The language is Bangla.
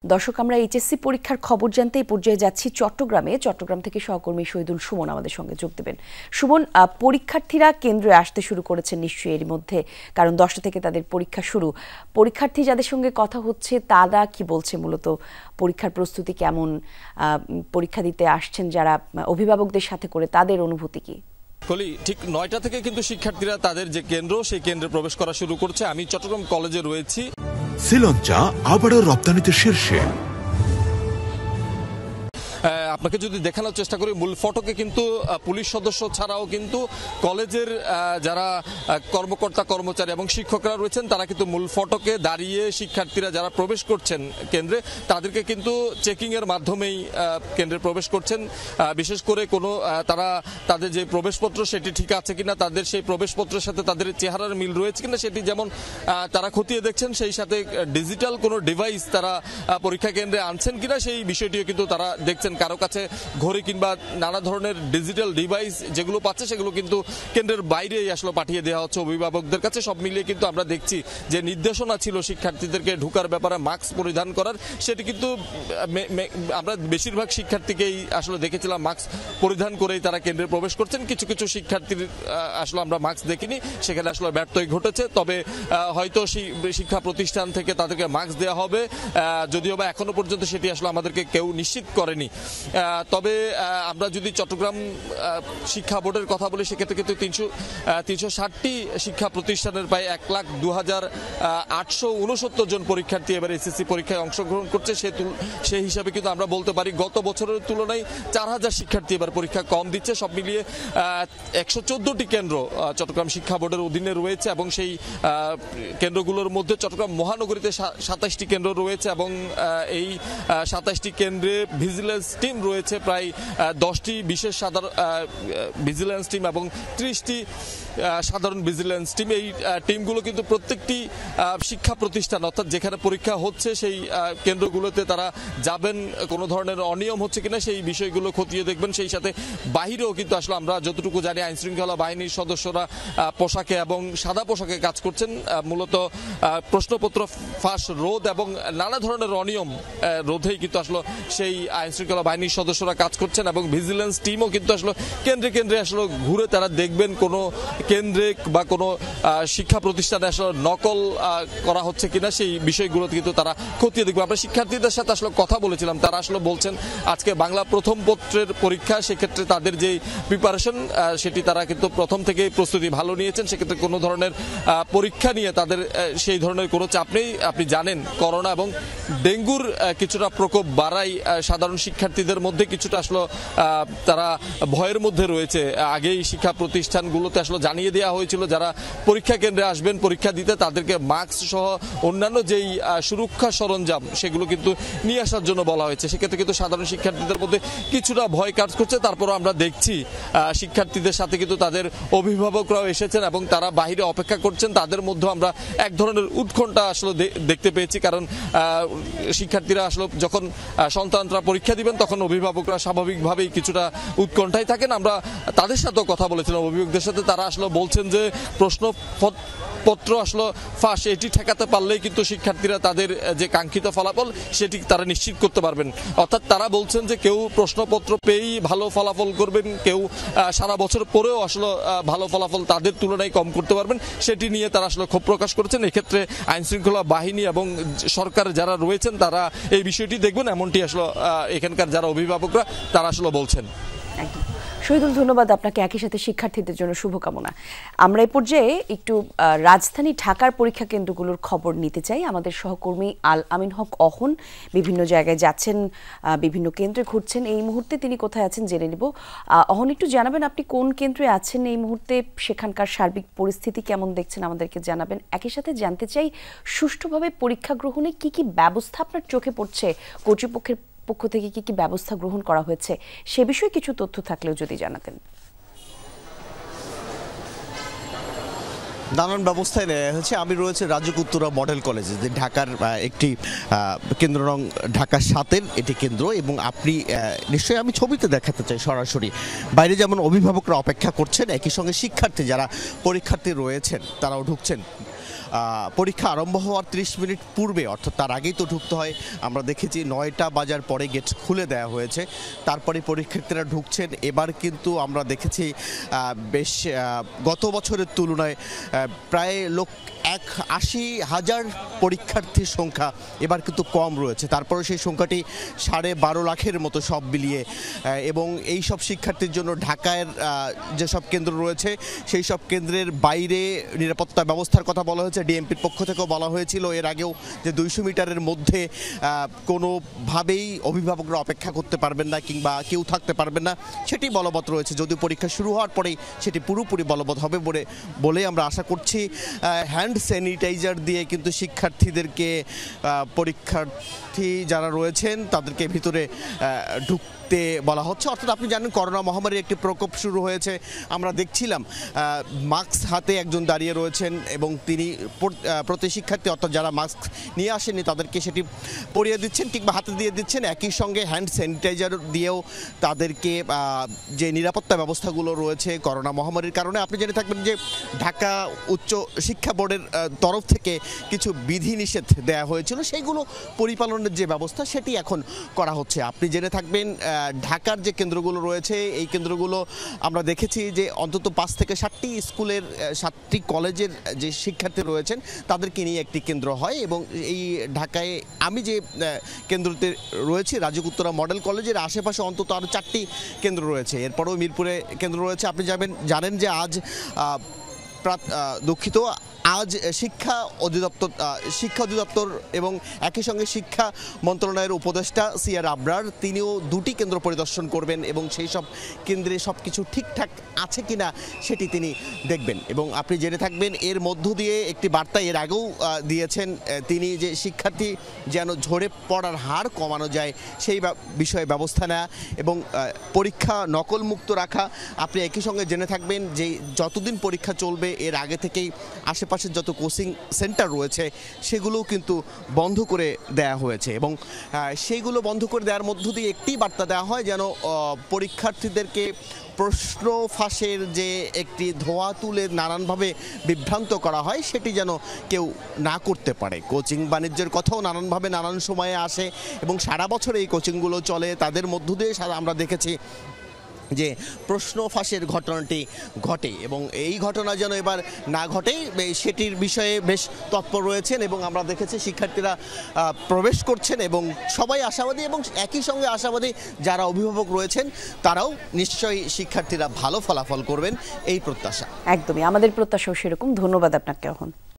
দর্শক আমরা এইচএসসি পরীক্ষার খবর জানতে এই পর্যায়ে যাচ্ছি চট্টগ্রাম থেকে সহকর্মী শহীদুল সুমন আমাদের সঙ্গে যোগ দেবেন। সুমন, পরীক্ষার্থীরা কেন্দ্রে আসতে শুরু করেছেন নিশ্চয়ই এর মধ্যে, কারণ 10টা থেকে তাদের পরীক্ষা শুরু। পরীক্ষার্থী যাদের সঙ্গে কথা হচ্ছে তারা কি বলছে, মূলত পরীক্ষার প্রস্তুতি কেমন, পরীক্ষা দিতে আসছেন যারা অভিভাবকদের সাথে করে, তাদের অনুভূতি কি? ঠিক 9টা থেকে কিন্তু শিক্ষার্থীরা তাদের যে কেন্দ্র সেই কেন্দ্রে প্রবেশ করা শুরু করছে। আমি চট্টগ্রাম কলেজে রয়েছি। শ্রীলঙ্কা আবারও রপ্তানিতে শীর্ষে। আপনাকে যদি দেখানোর চেষ্টা করি, মূল ফটকে কিন্তু পুলিশ সদস্য ছাড়াও কিন্তু কলেজের যারা কর্মকর্তা কর্মচারী এবং শিক্ষকরা রয়েছেন তারা কিন্তু মূল ফটকে দাঁড়িয়ে শিক্ষার্থীরা যারা প্রবেশ করছেন কেন্দ্রে তাদেরকে কিন্তু চেকিং এর মাধ্যমেই কেন্দ্রে প্রবেশ করছেন। বিশেষ করে কোনো তাদের যে প্রবেশপত্র সেটি ঠিক আছে কিনা, তাদের সেই প্রবেশপত্রের সাথে তাদের চেহারার মিল রয়েছে কিনা সেটি যেমন তারা খতিয়ে দেখছেন, সেই সাথে ডিজিটাল কোনো ডিভাইস তারা পরীক্ষা কেন্দ্রে আনছেন কিনা সেই বিষয়টিও কিন্তু তারা দেখছেন। কারো কাছে ঘড়ি কিংবা নানা ধরনের ডিজিটাল ডিভাইস যেগুলো পাচ্ছে সেগুলো কিন্তু কেন্দ্রের বাইরেই আসলে পাঠিয়ে দেওয়া হচ্ছে অভিভাবকদের কাছে। সব মিলিয়ে কিন্তু আমরা দেখছি যে নির্দেশনা ছিল শিক্ষার্থীদেরকে ঢোকার ব্যাপারে মাস্ক পরিধান করার, সেটি কিন্তু আমরা বেশিরভাগ শিক্ষার্থীকেই আসলে দেখেছিলাম মাস্ক পরিধান করেই তারা কেন্দ্রে প্রবেশ করছেন। কিছু কিছু শিক্ষার্থীর আসলে আমরা মাস্ক দেখিনি, সেখানে আসলে ব্যর্থই ঘটেছে। তবে হয়তো শিক্ষা প্রতিষ্ঠান থেকে তাদেরকে মাস্ক দেওয়া হবে, যদিও বা এখনো পর্যন্ত সেটি আসলে আমাদেরকে কেউ নিশ্চিত করেনি। তবে আমরা যদি চট্টগ্রাম শিক্ষা বোর্ডের কথা বলি, সেক্ষেত্রে কিন্তু 360টি শিক্ষা প্রতিষ্ঠানের প্রায় 1,02,869 জন পরীক্ষার্থী এবার এসএসসি পরীক্ষায় অংশগ্রহণ করছে। সেই হিসাবে কিন্তু আমরা বলতে পারি গত বছরের তুলনায় 4,000 শিক্ষার্থী এবার পরীক্ষা কম দিচ্ছে। সব মিলিয়ে 114টি কেন্দ্র চট্টগ্রাম শিক্ষা বোর্ডের অধীনে রয়েছে এবং সেই কেন্দ্রগুলোর মধ্যে চট্টগ্রাম মহানগরীতে 27টি কেন্দ্র রয়েছে এবং এই 27টি কেন্দ্রে ভিজিলেন্স টিম রয়েছে প্রায় 10টি বিশেষ সাধারণ ভিজিলেন্স টিম এবং 30টি সাধারণ ভিজিলেন্স টিম। এই টিমগুলো কিন্তু প্রত্যেকটি শিক্ষা প্রতিষ্ঠান অর্থাৎ যেখানে পরীক্ষা হচ্ছে সেই কেন্দ্রগুলোতে তারা যাবেন, কোনো ধরনের অনিয়ম হচ্ছে কিনা সেই বিষয়গুলো খতিয়ে দেখবেন। সেই সাথে বাহিরেও কিন্তু আসলে আমরা যতটুকু জানি আইন শৃঙ্খলা বাহিনীর সদস্যরা পোশাকে এবং সাদা পোশাকে কাজ করছেন, মূলত প্রশ্নপত্র ফাঁস রোধ এবং নানা ধরনের অনিয়ম রোধেই কিন্তু আসলে সেই আইন শৃঙ্খলা বাহিনীর সদস্যরা কাজ করছেন এবং ভিজিলেন্স টিমও কিন্তু আসলে কেন্দ্রে কেন্দ্রে আসলে ঘুরে তারা দেখবেন কোনো কেন্দ্রে বা কোনো শিক্ষা প্রতিষ্ঠানে আসলে নকল করা হচ্ছে কিনা সেই বিষয়গুলো কিন্তু তারা খতিয়ে দেখবে। আমরা শিক্ষার্থীদের সাথে আসলে কথা বলেছিলাম, তারা আসলে বলছেন আজকে বাংলা প্রথম পত্রের পরীক্ষা, সেক্ষেত্রে তাদের যে প্রিপারেশন সেটি তারা কিন্তু প্রথম থেকেই প্রস্তুতি ভালো নিয়েছেন। সেক্ষেত্রে কোনো ধরনের পরীক্ষা নিয়ে তাদের সেই ধরনের কোনো চাপ নেই। আপনি জানেন করোনা এবং ডেঙ্গুর কিছুটা প্রকোপ বাড়াই সাধারণ শিক্ষার্থীদের মধ্যে কিছুটা আসলে তারা ভয়ের মধ্যে রয়েছে। আগেই শিক্ষা প্রতিষ্ঠানগুলোতে আসলে জানিয়ে দেওয়া হয়েছিল যারা পরীক্ষা কেন্দ্রে আসবেন পরীক্ষা দিতে তাদেরকে মাস্ক সহ অন্যান্য যেই সুরক্ষা সরঞ্জাম সেগুলো কিন্তু নিয়ে আসার জন্য বলা হয়েছে। সেক্ষেত্রে কিন্তু সাধারণ শিক্ষার্থীদের মধ্যে কিছুটা ভয় কাজ করছে। তারপরও আমরা দেখছি শিক্ষার্থীদের সাথে কিন্তু তাদের অভিভাবকরাও এসেছেন এবং তারা বাহিরে অপেক্ষা করছেন। তাদের মধ্যে আমরা এক ধরনের উৎকণ্ঠা আসলে দেখতে পেয়েছি, কারণ শিক্ষার্থীরা আসলে যখন সন্তানরা পরীক্ষা দিবেন তখন অভিভাবকরা স্বাভাবিকভাবেই কিছুটা উৎকণ্ঠায় থাকেন। আমরা তাদের সাথেও কথা বলেছিলাম, অভিভাবকদের সাথে, তারা আসলে বলছেন যে প্রশ্নপত্র আসলে ফাঁস এটি ঠেকাতে পারলেই কিন্তু শিক্ষার্থীরা তাদের যে কাঙ্ক্ষিত ফলাফল সেটি তারা নিশ্চিত করতে পারবেন। অর্থাৎ তারা বলছেন যে কেউ প্রশ্নপত্র পেয়েই ভালো ফলাফল করবেন, কেউ সারা বছর পরেও আসলে ভালো ফলাফল তাদের তুলনায় কম করতে পারবেন, সেটি নিয়ে তারা আসলে ক্ষোভ প্রকাশ করেছেন। এক্ষেত্রে আইন শৃঙ্খলা বাহিনী এবং সরকার যারা রয়েছেন তারা এই বিষয়টি দেখবেন, এমনটি আসলে এখানকার যারা অভিভাবকরা তারা আসলে বলছেন। শহীদুল, ধন্যবাদ আপনাকে। একই সাথে শিক্ষার্থীদের জন্য শুভকামনা। আমরা এই পর্যায়ে একটু রাজধানী ঢাকার পরীক্ষা কেন্দ্রগুলোর খবর নিতে চাই। আমাদের সহকর্মী আল আমিন হক অহন বিভিন্ন জায়গায় যাচ্ছেন, বিভিন্ন কেন্দ্রে ঘুরছেন। এই মুহূর্তে তিনি কোথায় আছেন জেনে নিব। অহন, একটু জানাবেন আপনি কোন কেন্দ্রে আছেন এই মুহূর্তে, সেখানকার সার্বিক পরিস্থিতি কেমন দেখছেন আমাদেরকে জানাবেন। একই সাথে জানতে চাই সুষ্ঠুভাবে পরীক্ষা গ্রহণে কি কি ব্যবস্থা আপনার চোখে পড়ছে, কর্তৃপক্ষের পক্ষ থেকে কি কি ব্যবস্থা গ্রহণ করা হয়েছে সে বিষয়ে কিছু তথ্য থাকলেও যদি জানাতেন। নানান ব্যবস্থায় নেওয়া হয়েছে। আমি রয়েছে রাজুক উত্তরা মডেল কলেজে, যে ঢাকার একটি কেন্দ্র, রং ঢাকার 7-এর এটি কেন্দ্র, এবং আপনি নিশ্চয়ই আমি ছবিতে দেখাতে চাই সরাসরি বাইরে যেমন অভিভাবকরা অপেক্ষা করছেন, একই সঙ্গে শিক্ষার্থী যারা পরীক্ষার্থী রয়েছেন তারাও ঢুকছেন। পরীক্ষা আরম্ভ হওয়ার 30 মিনিট পূর্বে, অর্থাৎ তার আগেই তো ঢুকতে হয়। আমরা দেখেছি 9টা বাজার পরে গেট খুলে দেওয়া হয়েছে, তারপরে পরীক্ষার্থীরা ঢুকছেন। এবার কিন্তু আমরা দেখেছি বেশ গত বছরের তুলনায় প্রায় 80,000 পরীক্ষার্থীর সংখ্যা এবার কিন্তু কম রয়েছে। তারপরে সেই সংখ্যাটি 12.5 লাখের মতো সব মিলিয়ে, এবং এই সব শিক্ষার্থীর জন্য ঢাকার যেসব কেন্দ্র রয়েছে সেই সব কেন্দ্রের বাইরে নিরাপত্তা ব্যবস্থার কথা বলা হয়েছে। ডিএমপির পক্ষ থেকেও বলা হয়েছিল এর আগেও যে 200 মিটারের মধ্যে কোনোভাবেই অভিভাবকরা অপেক্ষা করতে পারবেন না কিংবা কেউ থাকতে পারবেন না, সেটি বলবৎ রয়েছে। যদিও পরীক্ষা শুরু হওয়ার পরেই সেটি পুরোপুরি বলবৎ হবে বলে আমরা আশা করছি। হ্যান্ড স্যানিটাইজার দিয়ে কিন্তু শিক্ষার্থীদেরকে, পরীক্ষার্থী যারা রয়েছেন তাদেরকে ভিতরে ঢুকতে বলা হচ্ছে। অর্থাৎ আপনি জানেন করোনা মহামারীর একটি প্রকোপ শুরু হয়েছে। আমরা দেখছিলাম মাস্ক হাতে একজন দাঁড়িয়ে রয়েছেন এবং তিনি প্রতি শিক্ষার্থী, অর্থাৎ যারা মাস্ক নিয়ে আসেনি তাদেরকে সেটি পরিয়ে দিচ্ছেন কিংবা হাতে দিয়ে দিচ্ছেন। একই সঙ্গে হ্যান্ড স্যানিটাইজার দিয়েও তাদেরকে যে নিরাপত্তা ব্যবস্থাগুলো রয়েছে করোনা মহামারীর কারণে, আপনি জেনে থাকবেন যে ঢাকা উচ্চ শিক্ষা বোর্ডের তরফ থেকে কিছু বিধিনিষেধ দেওয়া হয়েছিল, সেইগুলো পরিপালনের যে ব্যবস্থা সেটি এখন করা হচ্ছে। আপনি জেনে থাকবেন ঢাকার যে কেন্দ্রগুলো রয়েছে এই কেন্দ্রগুলো আমরা দেখেছি যে অন্তত 5 থেকে 7টি স্কুলের 7টি কলেজের যে শিক্ষার্থী রয়েছেন তাদেরকে নিয়ে একটি কেন্দ্র হয়। এবং এই ঢাকায় আমি যে কেন্দ্রতে রয়েছে রাজুক উত্তরা মডেল কলেজের আশেপাশে অন্তত আরও 4টি কেন্দ্র রয়েছে। এরপরেও মিরপুরে কেন্দ্র রয়েছে। আপনি জানেন যে আজ আজ শিক্ষা অধিদপ্তর এবং একই সঙ্গে শিক্ষা মন্ত্রণালয়ের উপদেষ্টা সিআর আবরার তিনিও 2টি কেন্দ্র পরিদর্শন করবেন এবং সেই সব কেন্দ্রে সব কিছু ঠিকঠাক আছে কিনা সেটি তিনি দেখবেন। এবং আপনি জেনে থাকবেন এর মধ্য দিয়ে একটি বার্তা এর আগেও দিয়েছেন তিনি, যে শিক্ষার্থী যেন ঝরে পড়ার হার কমানো যায় সেই বিষয়ে ব্যবস্থা নেওয়া এবং পরীক্ষা নকলমুক্ত রাখা। আপনি একই সঙ্গে জেনে থাকবেন যে যতদিন পরীক্ষা চলবে এর আগে থেকেই আশেপাশের যত কোচিং সেন্টার রয়েছে সেগুলোও কিন্তু বন্ধ করে দেওয়া হয়েছে। এবং সেইগুলো বন্ধ করে দেওয়ার মধ্য দিয়ে একটি বার্তা দেওয়া হয় যেন পরীক্ষার্থীদেরকে প্রশ্ন ফাঁসের যে একটি ধোঁয়া তুলে নানানভাবে বিভ্রান্ত করা হয় সেটি যেন কেউ না করতে পারে। কোচিং বাণিজ্যের কথাও নানানভাবে নানান সময়ে আসে এবং সারা বছর এই কোচিংগুলো চলে। তাদের মধ্য দিয়ে আমরা দেখেছি যে প্রশ্ন ফাঁসের ঘটনাটি ঘটে এবং এই ঘটনা যেন এবার না ঘটে সেটির বিষয়ে বেশ তৎপর রয়েছেন। এবং আমরা দেখেছি শিক্ষার্থীরা প্রবেশ করছেন এবং সবাই আশাবাদী, এবং একই সঙ্গে আশাবাদী যারা অভিভাবক রয়েছেন তারাও নিশ্চয়ই শিক্ষার্থীরা ভালো ফলাফল করবেন এই প্রত্যাশা। একদমই আমাদের প্রত্যাশাও সেরকম। ধন্যবাদ আপনাকে। এখন